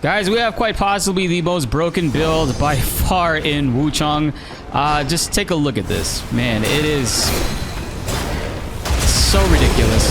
Guys, we have quite possibly the most broken build by far in Wuchang. Just take a look at this. Man, it is so ridiculous.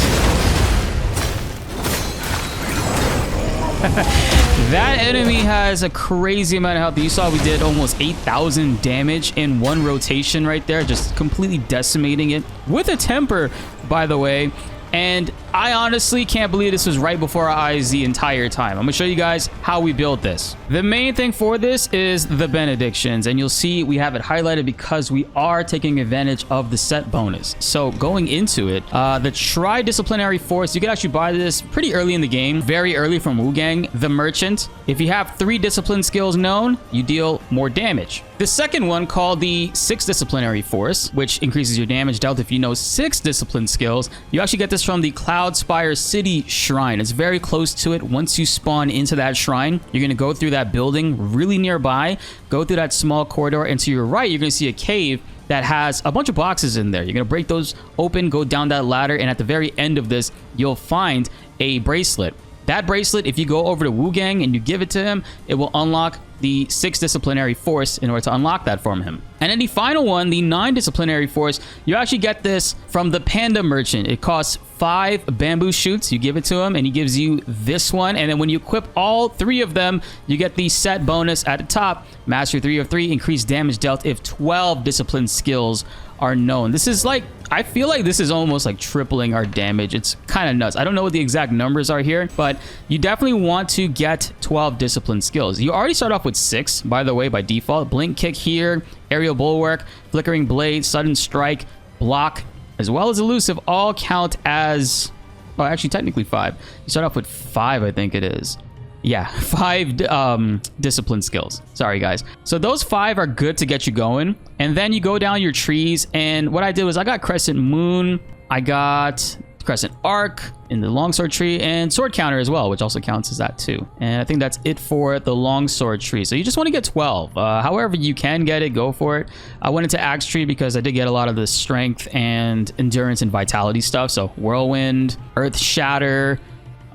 That enemy has a crazy amount of health. You saw we did almost 8,000 damage in one rotation right there, just completely decimating it with a temper, by the way. And I honestly can't believe this was right before our eyes the entire time. I'm going to show you guys how we built this. The main thing for this is the benedictions. And you'll see we have it highlighted because we are taking advantage of the set bonus. So going into it, the Disciplinary Force, you can actually buy this pretty early in the game. Very early from Wuchang. The Merchant. If you have 3 discipline skills known, you deal more damage. The second one, called the 6 Disciplinary Force, which increases your damage dealt if you know 6 discipline skills. You actually get this from the Cloudspire City Shrine. It's very close to it. Once you spawn into that shrine, you're going to go through that building really nearby, go through that small corridor, and to your right, you're going to see a cave that has a bunch of boxes in there. You're going to break those open, go down that ladder, and at the very end of this, you'll find a bracelet. That bracelet, if you go over to Wuchang and you give it to him, it will unlock the 6 Disciplinary Force in order to unlock that from him. And then the final one, the 9 Disciplinary Force, you actually get this from the Panda Merchant. It costs 5 bamboo shoots. You give it to him and he gives you this one. And then when you equip all 3 of them, you get the set bonus at the top. Mastery 3 of 3, increased damage dealt if 12 discipline skills are known. This is like, I feel like this is almost like tripling our damage. It's kind of nuts. I don't know what the exact numbers are here, but you definitely want to get 12 discipline skills. You already start off with 6, by the way, by default. Blink Kick here, Aerial Bulwark, Flickering Blade, Sudden Strike, Block, as well as Elusive, all count as, well, actually technically 5. You start off with 5, I think it is. Yeah, 5 discipline skills. Sorry, guys. So those 5 are good to get you going. And then you go down your trees. And what I did was I got Crescent Moon. I got Crescent Arc in the Longsword tree. And Sword Counter as well, which also counts as that too. And I think that's it for the Longsword tree. So you just want to get 12. However you can get it, go for it. I went into Axe Tree because I did get a lot of the strength and endurance and vitality stuff. So Whirlwind, Earth Shatter,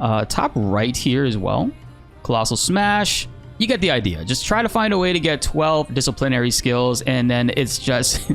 top right here as well. Colossal Smash. You get the idea. Just try to find a way to get 12 disciplinary skills and then it's just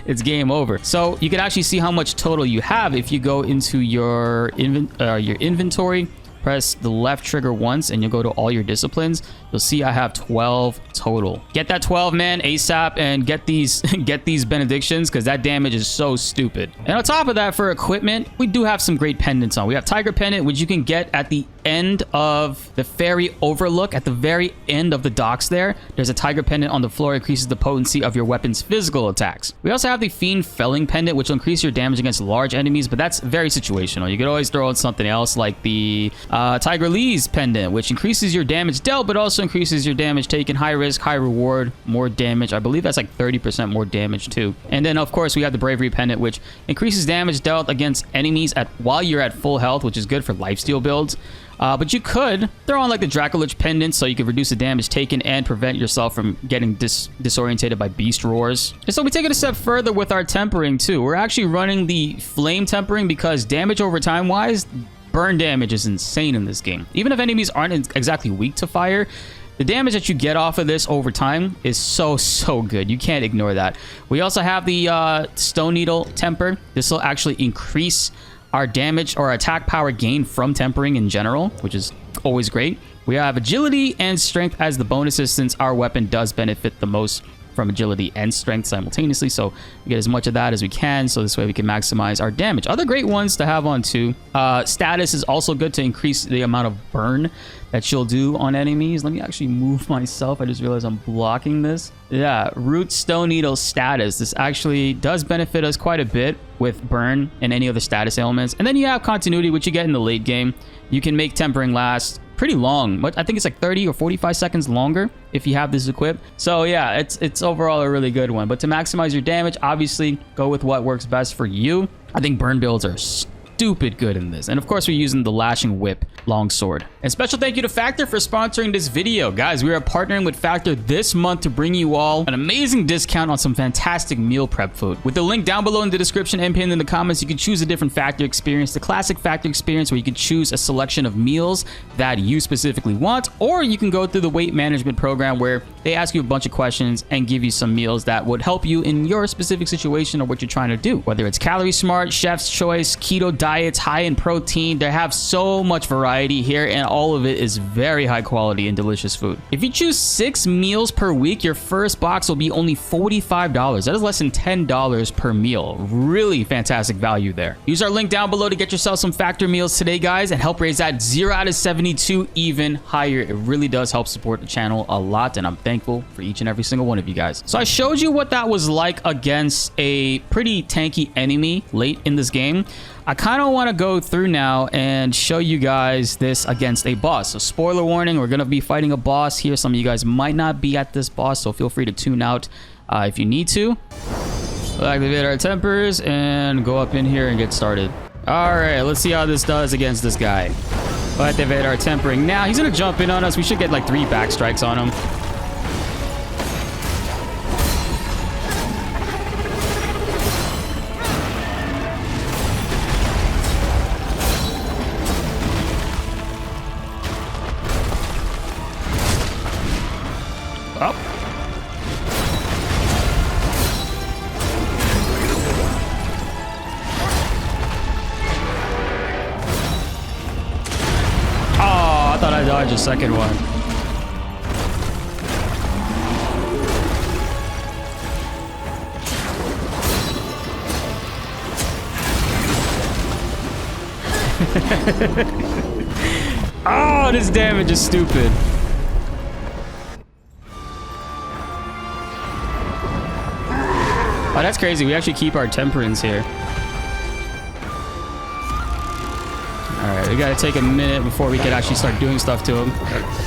it's game over. So you can actually see how much total you have if you go into your inventory, press the left trigger once and you'll go to all your disciplines. You'll see I have 12 total. Get that 12, man, ASAP, and get these benedictions because that damage is so stupid. And on top of that, for equipment, we do have some great pendants on. We have Tiger Pendant, which you can get at the end of the ferry overlook. At the very end of the docks there's a Tiger Pendant on the floor. It increases the potency of your weapon's physical attacks. We also have the Fiend Felling Pendant, which will increase your damage against large enemies, but that's very situational. You could always throw in something else like the Tiger Lee's Pendant, which increases your damage dealt, but also increases your damage taken. High risk, high reward, more damage. I believe that's like 30% more damage too. And then of course we have the Bravery Pendant, which increases damage dealt against enemies while you're at full health, which is good for lifesteal builds. But you could throw on like the Dracolich Pendant so you could reduce the damage taken and prevent yourself from getting disorientated by beast roars. And so we take it a step further with our tempering too. We're actually running the flame tempering because damage over time wise, burn damage is insane in this game. Even if enemies aren't exactly weak to fire, the damage that you get off of this over time is so good. You can't ignore that. We also have the Stone Needle Temper. This will actually increase our damage or attack power gain from tempering in general, which is always great. We have agility and strength as the bonuses since our weapon does benefit the most from agility and strength simultaneously, so we get as much of that as we can, so this way we can maximize our damage. Other great ones to have on too. Status is also good to increase the amount of burn that you'll do on enemies. Let me actually move myself. I just realized I'm blocking this. Yeah, Root Stone Needle Status. This actually does benefit us quite a bit with burn and any other status ailments. And then you have Continuity, which you get in the late game. You can make tempering last pretty long. I think it's like 30 or 45 seconds longer if you have this equipped. So yeah, it's overall a really good one. But to maximize your damage, obviously go with what works best for you. I think burn builds are stupid good in this. And of course, we're using the Lashing Whip Longsword. And special thank you to Factor for sponsoring this video. Guys, we are partnering with Factor this month to bring you all an amazing discount on some fantastic meal prep food. With the link down below in the description and pinned in the comments, you can choose a different Factor experience. The classic Factor experience where you can choose a selection of meals that you specifically want, or you can go through the weight management program where they ask you a bunch of questions and give you some meals that would help you in your specific situation or what you're trying to do. Whether it's Calorie Smart, Chef's Choice, keto diets, high in protein, they have so much variety here, and all of it is very high quality and delicious food. If you choose 6 meals per week, your first box will be only $45. That is less than $10 per meal. Really fantastic value there. Use our link down below to get yourself some Factor meals today, guys, and help raise that 0 out of 72 even higher. It really does help support the channel a lot, and I'm thankful for each and every single one of you guys. So I showed you what that was like against a pretty tanky enemy late in this game. I kind of want to go through now and show you guys this against a boss. So spoiler warning, we're going to be fighting a boss here. Some of you guys might not be at this boss, so feel free to tune out if you need to. We'll activate our tempers and go up in here and get started. All right, let's see how this does against this guy. We'll activate our tempering. Now, he's going to jump in on us. We should get like 3 back strikes on him. I thought I dodged a second one. Oh, this damage is stupid. Oh, that's crazy. We actually keep our temperance here. All right, we gotta take a minute before we can actually start doing stuff to him.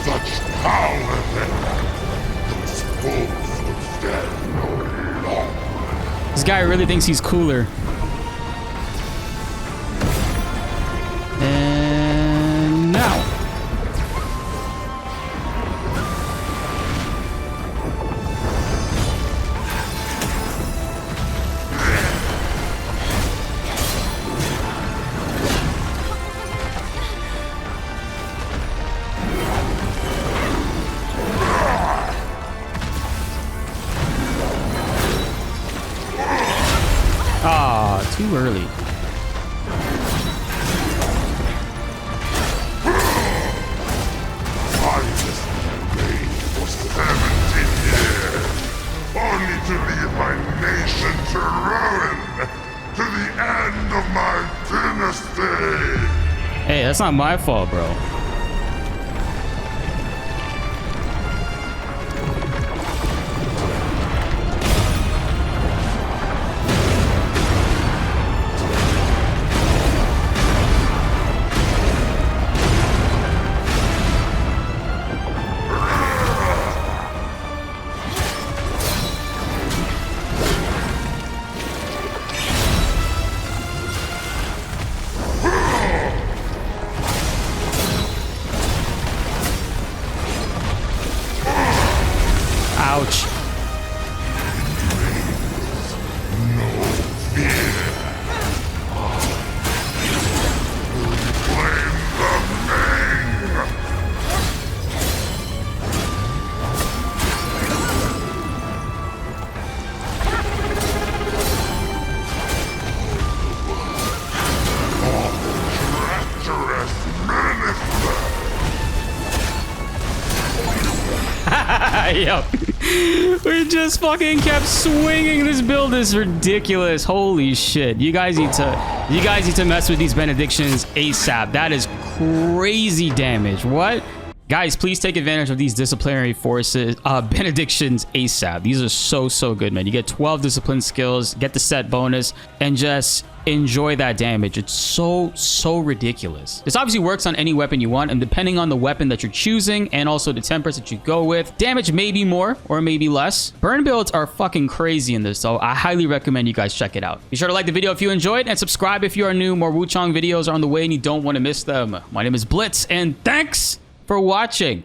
Such power those fools would stand no longer. This guy really thinks he's cooler. And now. Too early. I just remained for 70 years, only to lead my nation to ruin, to the end of my dynasty. Hey, that's not my fault, bro. Ouch. No fear. Reclaim the Ming. Treacherous minister. Yo, we just fucking kept swinging. This build is ridiculous. Holy shit! You guys need to mess with these benedictions ASAP. That is crazy damage. What? Guys, please take advantage of these disciplinary forces benedictions ASAP. These are so good, man. You get 12 discipline skills, get the set bonus, and just enjoy that damage. It's so ridiculous. This obviously works on any weapon you want, and depending on the weapon that you're choosing and also the tempers that you go with, damage may be more or maybe less. Burn builds are fucking crazy in this, so I highly recommend you guys check it out. Be sure to like the video if you enjoyed, and subscribe if you are new. More Wuchang videos are on the way and you don't want to miss them. My name is BltzZ, and thanks for watching.